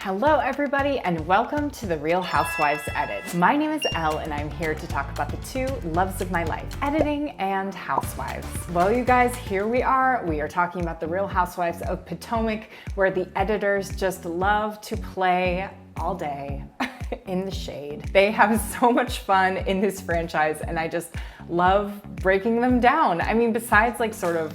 Hello everybody and welcome to the Real Housewives Edit. My name is Elle and I'm here to talk about the two loves of my life, editing and housewives. Well you guys, here we are. We are talking about the Real Housewives of Potomac, where the editors just love to play all day in the shade. They have so much fun in this franchise and I just love breaking them down. I mean, besides like sort of,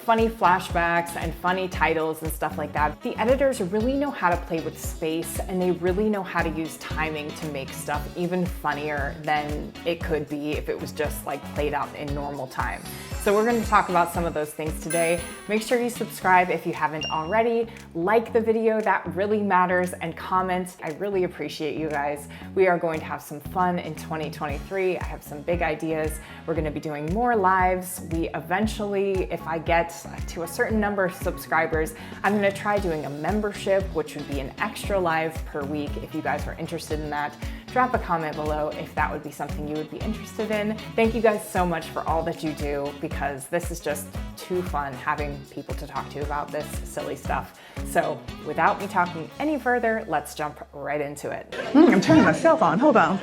funny flashbacks and funny titles and stuff like that, the editors really know how to play with space and they really know how to use timing to make stuff even funnier than it could be if it was just like played out in normal time. So we're going to talk about some of those things today. Make sure you subscribe if you haven't already, like the video, that really matters, and comment. I really appreciate you guys. We are going to have some fun in 2023. I have some big ideas. We're going to be doing more lives. We eventually, if I get to a certain number of subscribers, I'm going to try doing a membership, which would be an extra live per week. If you guys are interested in that, drop a comment below if that would be something you would be interested in. Thank you guys so much for all that you do, because this is just too fun having people to talk to about this silly stuff. So without me talking any further, let's jump right into it. I'm turning myself on, hold on.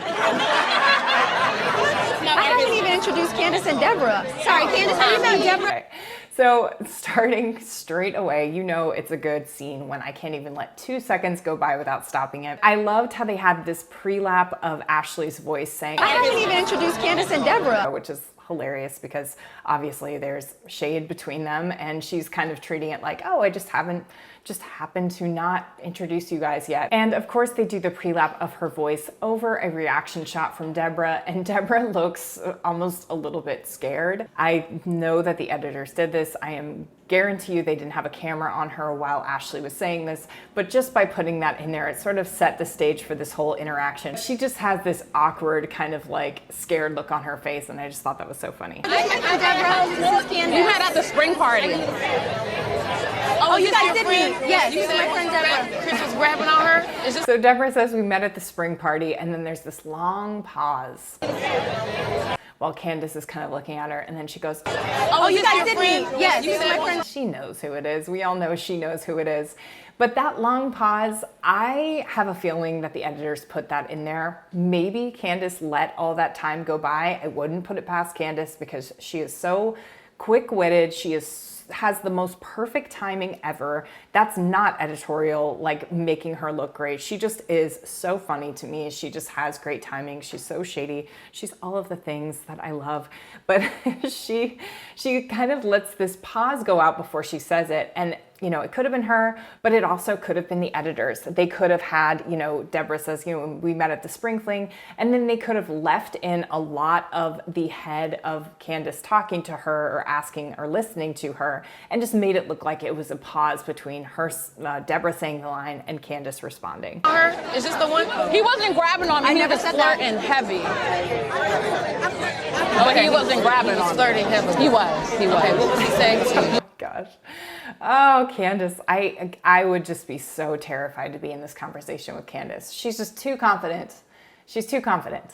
I haven't even introduced Candiace and Deborah. Sorry, Candiace, have you met Deborah? Okay. So starting straight away, it's a good scene when I can't even let 2 seconds go by without stopping it. I loved how they had this pre-lap of Ashley's voice saying, I haven't even introduced Candiace and Deborah. which is hilarious because obviously there's shade between them and she's kind of treating it like, oh, I just happened to not introduce you guys yet. And of course they do the pre-lap of her voice over a reaction shot from Deborah, and Deborah looks almost a little bit scared. I know that the editors did this. I am guarantee you they didn't have a camera on her while Ashley was saying this, but just by putting that in there, it sort of set the stage for this whole interaction. She just has this awkward kind of like scared look on her face, and I just thought that was so funny. Hi, Deborah. This is Candiace. We met at the spring party. Oh, you guys did meet? Yes, this is my friend Deborah. Chris was grabbing on her. So Deborah says we met at the spring party, and then there's this long pause while Candiace is kind of looking at her, and then she goes, Oh, you guys did meet? Yes, this is my friend. She knows who it is. We all know she knows who it is. But that long pause, I have a feeling that the editors put that in there. Maybe Candiace let all that time go by. I wouldn't put it past Candiace because she is so quick-witted. She has the most perfect timing ever. That's not editorial, like making her look great. She just is so funny to me. She just has great timing. She's so shady. She's all of the things that I love. But she kind of lets this pause go out before she says it. And it could have been her, but it also could have been the editors. They could have had, Deborah says, we met at the spring fling, and then they could have left in a lot of the head of Candiace talking to her or asking or listening to her, and just made it look like it was a pause between her, Deborah saying the line and Candiace responding. Is this the one? He wasn't grabbing on me. He was flirting heavy. But he wasn't grabbing on me. Flirting heavy. He was. Okay, what was he saying to you? Gosh. Oh, Candiace, I would just be so terrified to be in this conversation with Candiace. She's just too confident. She's too confident.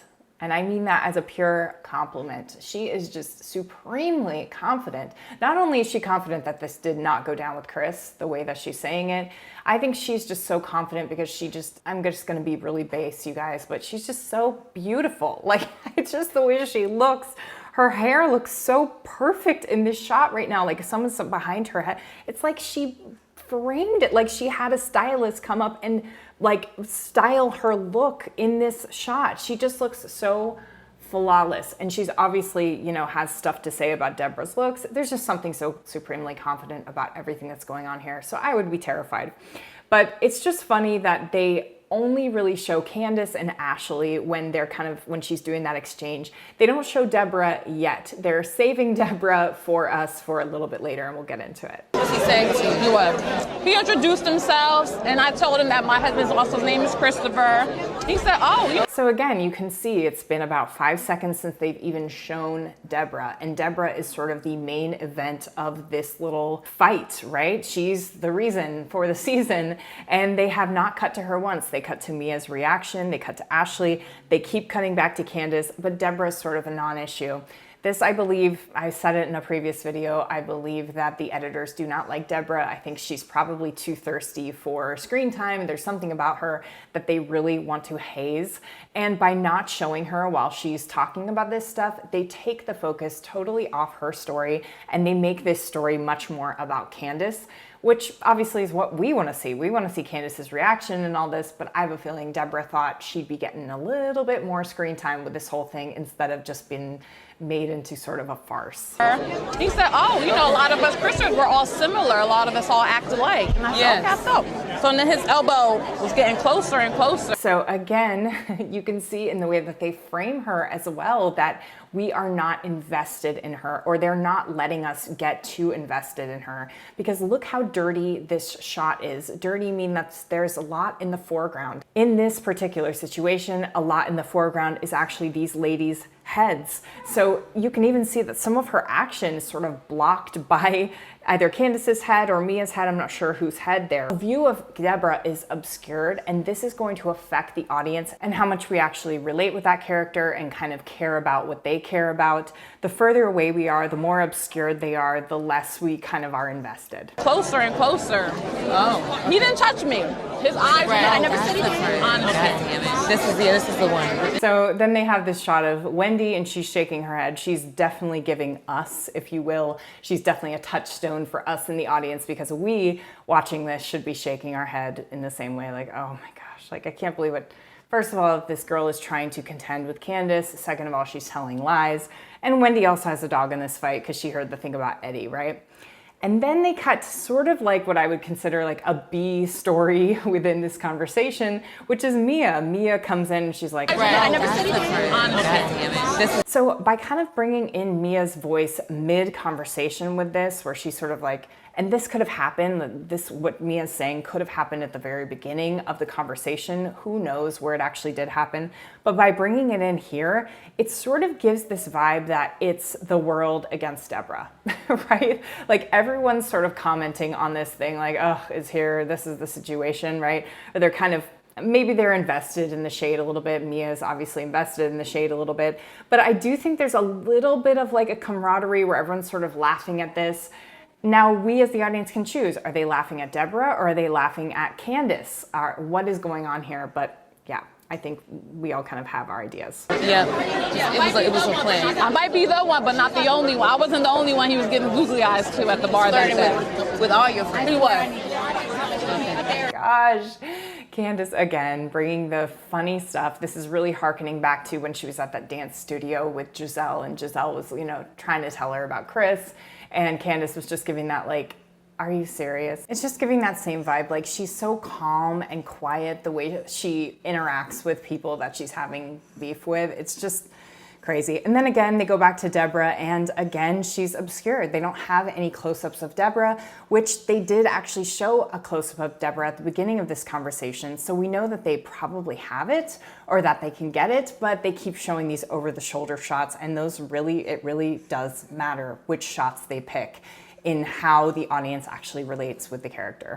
And I mean that as a pure compliment. She is just supremely confident. Not only is she confident that this did not go down with Chris, the way that she's saying it, I think she's just so confident because I'm just gonna be really base, you guys, but she's just so beautiful. Like, it's just the way she looks. Her hair looks so perfect in this shot right now. Like if someone's behind her head, it's like she framed it. Like she had a stylist come up and like style her look in this shot. She just looks so flawless. And she's obviously, has stuff to say about Deborah's looks. There's just something so supremely confident about everything that's going on here. So I would be terrified. But it's just funny that they only really show Candiace and Ashley when she's doing that exchange. They don't show Deborah yet. They're saving Deborah for us for a little bit later, and we'll get into it. What was he saying to you? He introduced themselves, and I told him that my husband's name is Christopher. He said, oh. So again, you can see it's been about 5 seconds since they've even shown Deborah, and Deborah is sort of the main event of this little fight, right? She's the reason for the season, and they have not cut to her once. They cut to Mia's reaction, they cut to Ashley, they keep cutting back to Candiace, but Deborah's sort of a non-issue. This, I believe, I said it in a previous video, I believe that the editors do not like Deborah. I think she's probably too thirsty for screen time. There's something about her that they really want to haze. And by not showing her while she's talking about this stuff, they take the focus totally off her story and they make this story much more about Candiace, which obviously is what we want to see. We want to see Candiace's reaction and all this, but I have a feeling Deborah thought she'd be getting a little bit more screen time with this whole thing instead of just being made into sort of a farce. He said, oh, you know, a lot of us Christians, we're all similar. A lot of us all act alike. And I said, okay, so then his elbow was getting closer and closer. So again, you can see in the way that they frame her as well that we are not invested in her, or they're not letting us get too invested in her, because look how dirty this shot is. Dirty means that there's a lot in the foreground. In this particular situation, a lot in the foreground is actually these ladies' heads. So you can even see that some of her action is sort of blocked by either Candiace's head or Mia's head. I'm not sure whose head there. The view of Deborah is obscured, and this is going to affect the audience and how much we actually relate with that character and kind of care about what they care about. The further away we are, the more obscured they are, the less we kind of are invested. Closer and closer. Oh. He didn't touch me. His eyes were I never said anything. This is the one. So then they have this shot of Wendy and she's shaking her head. She's definitely giving us, if you will, she's definitely a touchstone for us in the audience, because we watching this should be shaking our head in the same way, like, oh my gosh, like I can't believe it. First of all, this girl is trying to contend with Candiace. Second of all, she's telling lies. And Wendy also has a dog in this fight because she heard the thing about Eddie, right? And then they cut to sort of like what I would consider like a B story within this conversation, which is Mia. Mia comes in and she's like, I never said anything. So by kind of bringing in Mia's voice mid-conversation with this, where she's sort of like, and this could have happened, this, what Mia's saying could have happened at the very beginning of the conversation. Who knows where it actually did happen? But by bringing it in here, it sort of gives this vibe that it's the world against Deborah, right? Like everyone's sort of commenting on this thing like, oh, it's here, this is the situation, right? Or they're kind of, maybe they're invested in the shade a little bit. Mia's obviously invested in the shade a little bit. But I do think there's a little bit of like a camaraderie where everyone's sort of laughing at this. Now, we as the audience can choose. Are they laughing at Deborah or are they laughing at Candiace? What is going on here? But yeah, I think we all kind of have our ideas. Yeah, it was a plan. I might be the one, but not the only one. I wasn't the only one he was giving googly eyes to at the bar that day. With all your friends. He was. Gosh, Candiace again, bringing the funny stuff. This is really hearkening back to when she was at that dance studio with Giselle, and Giselle was, you know, trying to tell her about Chris, and Candiace was just giving that like, are you serious? It's just giving that same vibe. Like she's so calm and quiet the way she interacts with people that she's having beef with. It's just crazy. And then again, they go back to Deborah, and again, she's obscured. They don't have any close-ups of Deborah, which they did actually show a close-up of Deborah at the beginning of this conversation. So we know that they probably have it or that they can get it, but they keep showing these over-the-shoulder shots, and those really, it really does matter which shots they pick in how the audience actually relates with the character.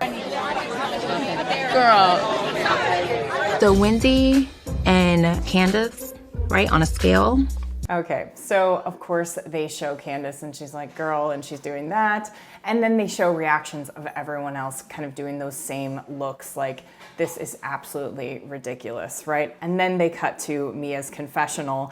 Girl. So Wendy and Candiace, right, on a scale? Okay, so of course they show Candiace and she's like, girl, and she's doing that. And then they show reactions of everyone else kind of doing those same looks like, this is absolutely ridiculous, right? And then they cut to Mia's confessional.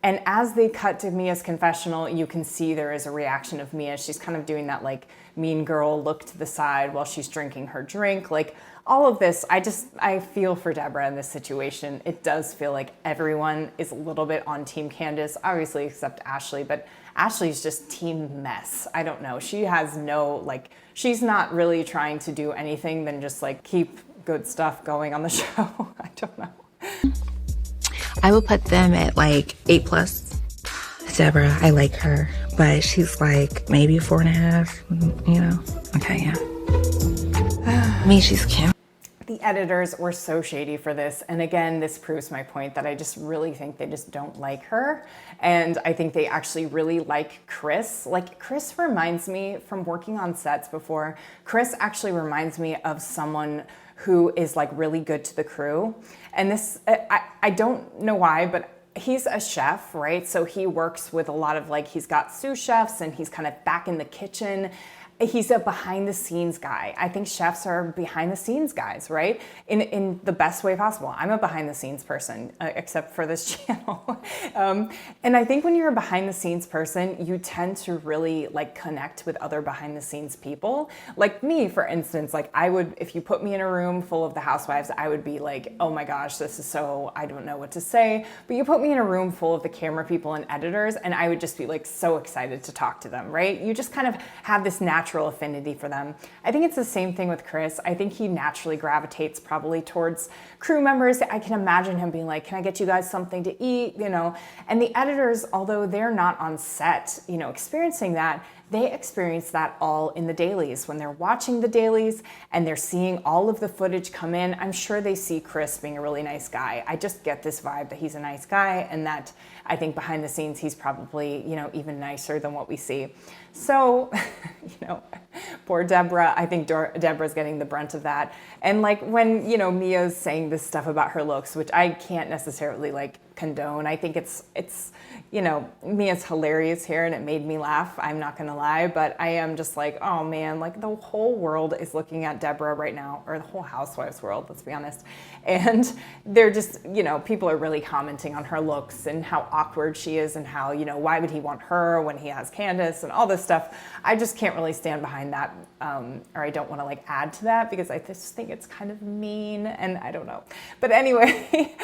And as they cut to Mia's confessional, you can see there is a reaction of Mia. She's kind of doing that like mean girl look to the side while she's drinking her drink. Like all of this, I feel for Deborah in this situation. It does feel like everyone is a little bit on Team Candiace, obviously except Ashley, but Ashley's just team mess. I don't know. She has no, like, she's not really trying to do anything than just like keep good stuff going on the show. I don't know. I would put them at like 8+. Deborah, I like her, but she's like maybe 4.5, you know? Okay, yeah. I mean, she's cute. The editors were so shady for this. And again, this proves my point that I just really think they just don't like her. And I think they actually really like Chris. Like Chris reminds me, from working on sets before, Chris actually reminds me of someone who is like really good to the crew. And this, I don't know why, but he's a chef, right? So he works with a lot of like, he's got sous chefs and he's kind of back in the kitchen. He's a behind the scenes guy. I think chefs are behind the scenes guys, right? In the best way possible. I'm a behind the scenes person, except for this channel. And I think when you're a behind the scenes person, you tend to really like connect with other behind the scenes people. Like me, for instance, like I would, if you put me in a room full of the housewives, I would be like, oh my gosh, this is so, I don't know what to say. But you put me in a room full of the camera people and editors, and I would just be like so excited to talk to them, right? You just kind of have this natural affinity for them. I think it's the same thing with Chris. I think he naturally gravitates probably towards crew members. I can imagine him being like, can I get you guys something to eat? You know, and the editors, although they're not on set, you know, experiencing that, they experience that all in the dailies. When they're watching the dailies and they're seeing all of the footage come in, I'm sure they see Chris being a really nice guy. I just get this vibe that he's a nice guy, and that I think behind the scenes, he's probably, you know, even nicer than what we see. So, you know, poor Deborah, I think Deborah's getting the brunt of that. And like when, you know, Mia's saying this stuff about her looks, which I can't necessarily like condone. I think it's, you know, Mia's hilarious here and it made me laugh. I'm not gonna lie, but I am just like, oh man, like the whole world is looking at Deborah right now, or the whole housewives world, let's be honest. And they're just, you know, people are really commenting on her looks and how awkward she is and how, you know, why would he want her when he has Candiace and all this stuff. I just can't really stand behind that, or I don't want to like add to that because I just think it's kind of mean and I don't know. But anyway,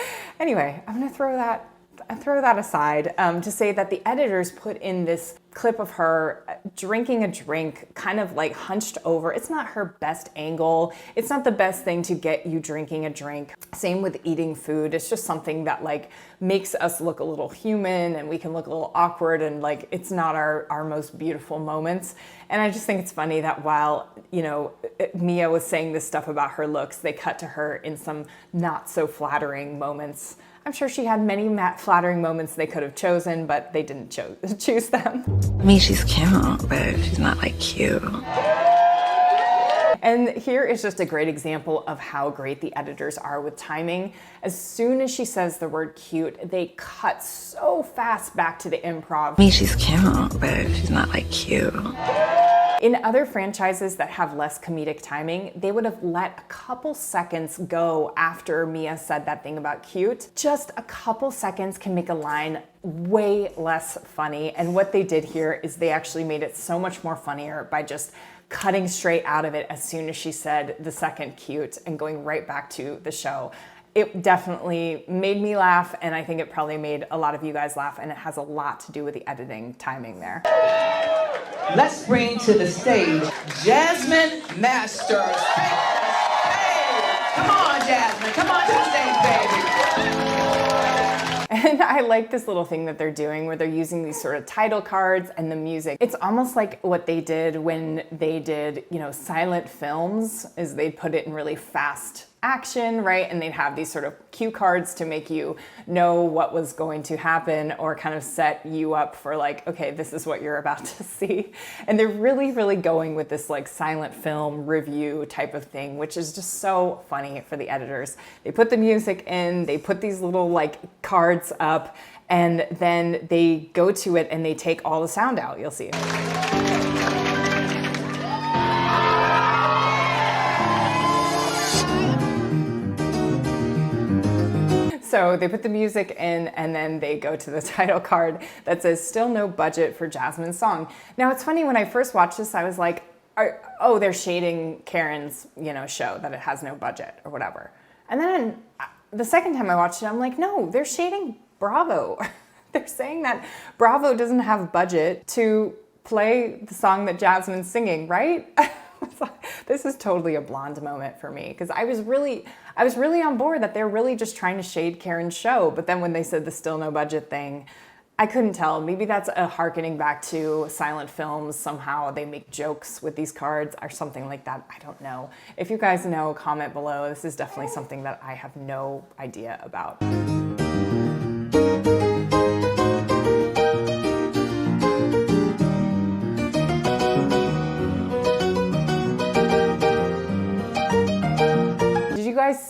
I'm gonna throw that aside to say that the editors put in this clip of her drinking a drink kind of like hunched over. It's not her best angle. It's not the best thing to get you drinking a drink. Same with eating food. It's just something that like makes us look a little human and we can look a little awkward and like it's not our most beautiful moments. And I just think it's funny that while, you know, Mia was saying this stuff about her looks, they cut to her in some not so flattering moments. I'm sure she had many flattering moments they could have chosen, but they didn't choose them. I mean, she's cute, but she's not like cute. And here is just a great example of how great the editors are with timing. As soon as she says the word cute, they cut so fast back to the improv. I mean, she's cute, but she's not like cute. In other franchises that have less comedic timing, they would have let a couple seconds go after Mia said that thing about cute. Just a couple seconds can make a line way less funny. And what they did here is they actually made it so much more funnier by just cutting straight out of it as soon as she said the second cute and going right back to the show. It definitely made me laugh, and I think it probably made a lot of you guys laugh, and it has a lot to do with the editing timing there. Let's bring to the stage Jasmine Masters. Hey, come on, Jasmine. Come on to the stage, baby. And I like this little thing that they're doing where they're using these sort of title cards and the music. It's almost like what they did when they did, you know, silent films, is they'd put it in really fast action, right? And they'd have these sort of cue cards to make you know what was going to happen or kind of set you up for like, okay, this is what you're about to see. And they're really, really going with this like silent film review type of thing, which is just so funny for the editors. They put the music in, they put these little like cards up, and then they go to it and they take all the sound out. You'll see. So they put the music in and then they go to the title card that says still no budget for Jasmine's song. Now it's funny, when I first watched this, I was like, oh, they're shading Karen's, you know, show that it has no budget or whatever. And then the second time I watched it, I'm like, no, they're shading Bravo. They're saying that Bravo doesn't have budget to play the song that Jasmine's singing, right? This is totally a blonde moment for me, because I was really on board that they're really just trying to shade Karen's show. But then when they said the still no budget thing, I couldn't tell. Maybe that's a hearkening back to silent films. Somehow they make jokes with these cards or something like that. I don't know. If you guys know, comment below. This is definitely something that I have no idea about.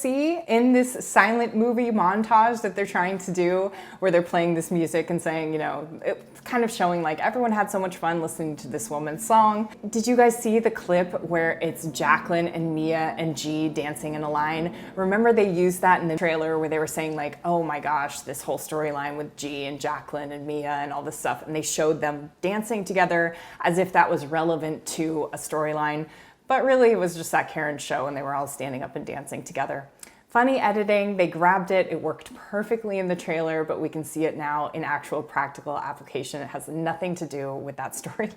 see in this silent movie montage that they're trying to do, where they're playing this music and saying, you know, it's kind of showing like everyone had so much fun listening to this woman's song. Did you guys see the clip where it's Jacqueline and Mia and G dancing in a line? Remember they used that in the trailer where they were saying like, oh my gosh, this whole storyline with G and Jacqueline and Mia and all this stuff, and they showed them dancing together as if that was relevant to a storyline. But really, it was just that Karen show and they were all standing up and dancing together. Funny editing, they grabbed it. It worked perfectly in the trailer, but we can see it now in actual practical application. It has nothing to do with that storyline.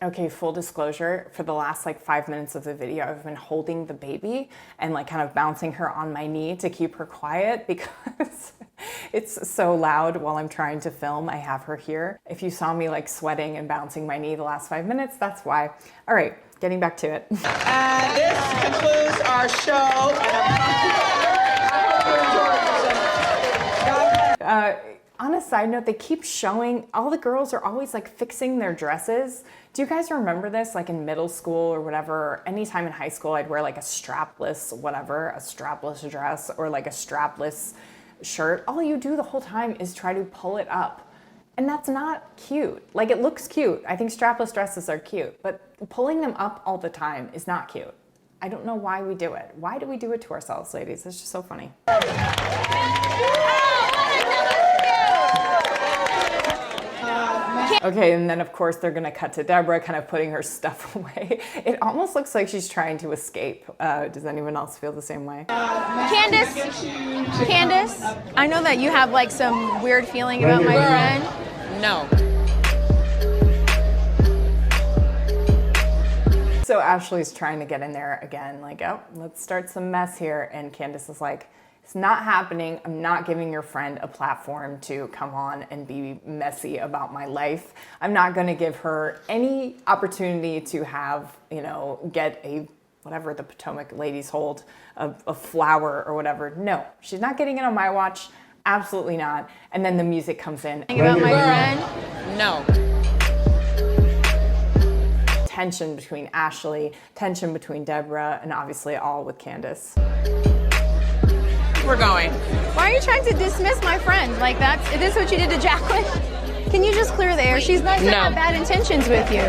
Okay, full disclosure, for the last like 5 minutes of the video, I've been holding the baby and like kind of bouncing her on my knee to keep her quiet because it's so loud while I'm trying to film. I have her here. If you saw me like sweating and bouncing my knee the last 5 minutes, that's why. All right, getting back to it. And this concludes our show. On a side note, they keep showing, all the girls are always like fixing their dresses. Do you guys remember this? Like in middle school or whatever, or anytime in high school, I'd wear like a strapless whatever, a strapless dress or like a strapless shirt. All you do the whole time is try to pull it up. And that's not cute. Like it looks cute. I think strapless dresses are cute, but pulling them up all the time is not cute. I don't know why we do it. Why do we do it to ourselves, ladies? It's just so funny. Okay, and then of course they're gonna cut to Deborah kind of putting her stuff away. It almost looks like she's trying to escape. Does anyone else feel the same way? Candiace, I know that you have like some weird feeling about my friend. No. So Ashley's trying to get in there again, like, oh, let's start some mess here. And Candiace is like, it's not happening. I'm not giving your friend a platform to come on and be messy about my life. I'm not going to give her any opportunity to have, you know, get a, whatever the Potomac ladies hold, a flower or whatever. No, she's not getting it on my watch. Absolutely not. And then the music comes in. About my friend? No. Tension between Ashley, tension between Deborah, and obviously all with Candiace. We're going. Why are you trying to dismiss my friend? Like is this what you did to Jacqueline? Can you just clear the air? She's not gonna have bad intentions with you.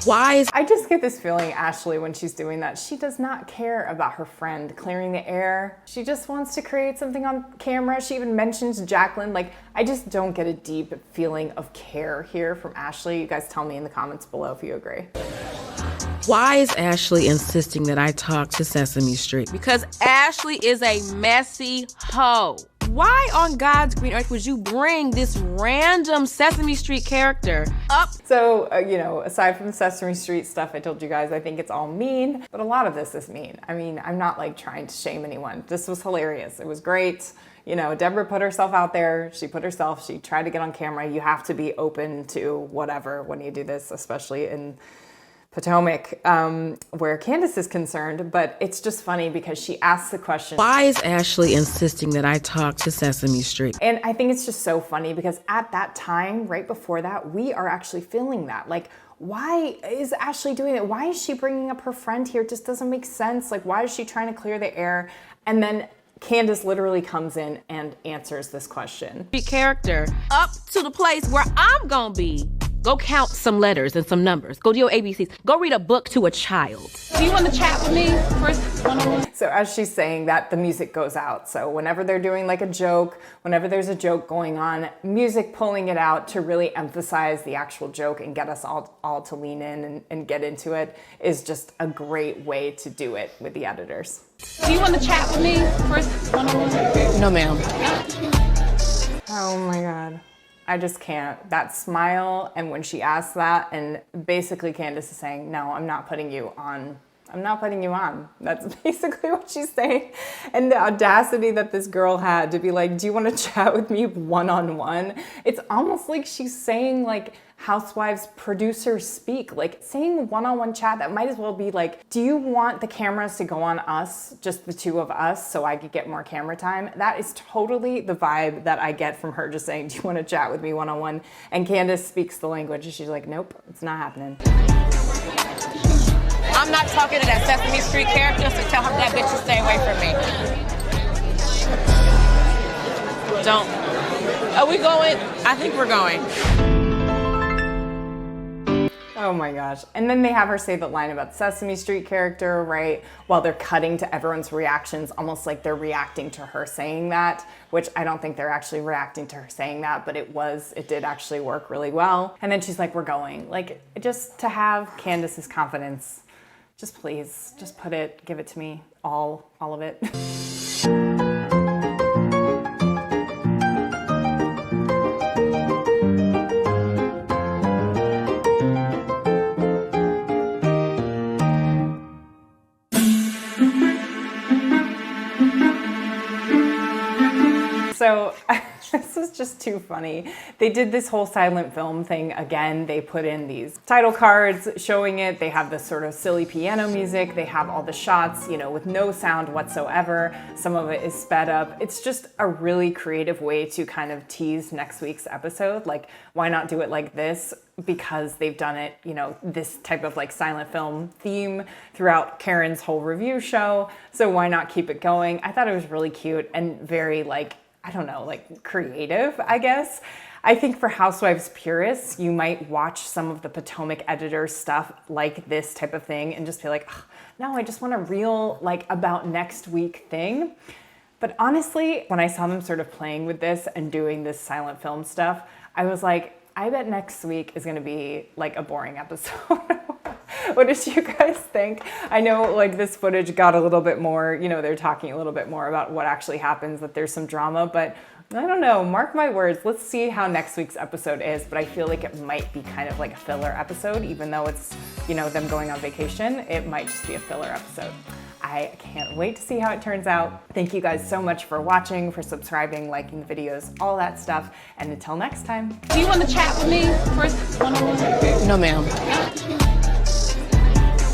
I just get this feeling, Ashley, when she's doing that, she does not care about her friend clearing the air. She just wants to create something on camera. She even mentions Jacqueline. Like, I just don't get a deep feeling of care here from Ashley. You guys tell me in the comments below if you agree. Why is Ashley insisting that I talk to Sesame Street? Because Ashley is a messy hoe. Why on God's green earth would you bring this random Sesame Street character up? So, you know, aside from the Sesame Street stuff I told you guys, I think it's all mean, but a lot of this is mean. I mean, I'm not like trying to shame anyone. This was hilarious. It was great. You know, Deborah put herself out there. She tried to get on camera. You have to be open to whatever when you do this, especially in Potomac, where Candiace is concerned, but it's just funny because she asks the question, why is Ashley insisting that I talk to Sesame Street? And I think it's just so funny because at that time, right before that, we are actually feeling that. Like, why is Ashley doing it? Why is she bringing up her friend here? It just doesn't make sense. Like, why is she trying to clear the air? And then Candiace literally comes in and answers this question. Character up to the place where I'm gonna be. Go count some letters and some numbers. Go do your ABCs. Go read a book to a child. Do you want to chat with me first? So as she's saying that, the music goes out. So whenever they're doing like a joke, whenever there's a joke going on, music pulling it out to really emphasize the actual joke and get us all to lean in and get into it is just a great way to do it with the editors. Do you want to chat with me first? No, ma'am. Oh my God. I just can't. That smile, and when she asks that, and basically Candiace is saying, no, I'm not putting you on. I'm not putting you on. That's basically what she's saying. And the audacity that this girl had to be like, do you want to chat with me one-on-one? It's almost like she's saying like, housewives producers speak. Like saying one-on-one chat, that might as well be like, do you want the cameras to go on us, just the two of us, so I could get more camera time? That is totally the vibe that I get from her just saying, do you want to chat with me one-on-one? And Candiace speaks the language and she's like, nope, it's not happening. I'm not talking to that Sesame Street character, so tell that bitch to stay away from me. Don't. Are we going? I think we're going. Oh my gosh. And then they have her say the line about the Sesame Street character, right? While they're cutting to everyone's reactions, almost like they're reacting to her saying that, which I don't think they're actually reacting to her saying that, but it did actually work really well. And then she's like, we're going. Like, just to have Candiace's confidence, just please, just give it to me, all of it. So this is just too funny. They did this whole silent film thing again. They put in these title cards showing it. They have this sort of silly piano music. They have all the shots, with no sound whatsoever. Some of it is sped up. It's just a really creative way to kind of tease next week's episode. Like, why not do it like this? Because they've done it, this type of like silent film theme throughout Karen's whole review show. So why not keep it going? I thought it was really cute and very creative, I guess. I think for Housewives purists, you might watch some of the Potomac editors stuff like this type of thing and just be like, oh, no, I just want a real about next week thing. But honestly, when I saw them sort of playing with this and doing this silent film stuff, I was like, I bet next week is gonna be a boring episode. What did you guys think? I know this footage got a little bit more, they're talking a little bit more about what actually happens, that there's some drama, but I don't know, mark my words. Let's see how next week's episode is, but I feel like it might be kind of like a filler episode, even though it's, them going on vacation, it might just be a filler episode. I can't wait to see how it turns out. Thank you guys so much for watching, for subscribing, liking the videos, all that stuff. And until next time. Do you want to chat with me first? No, ma'am.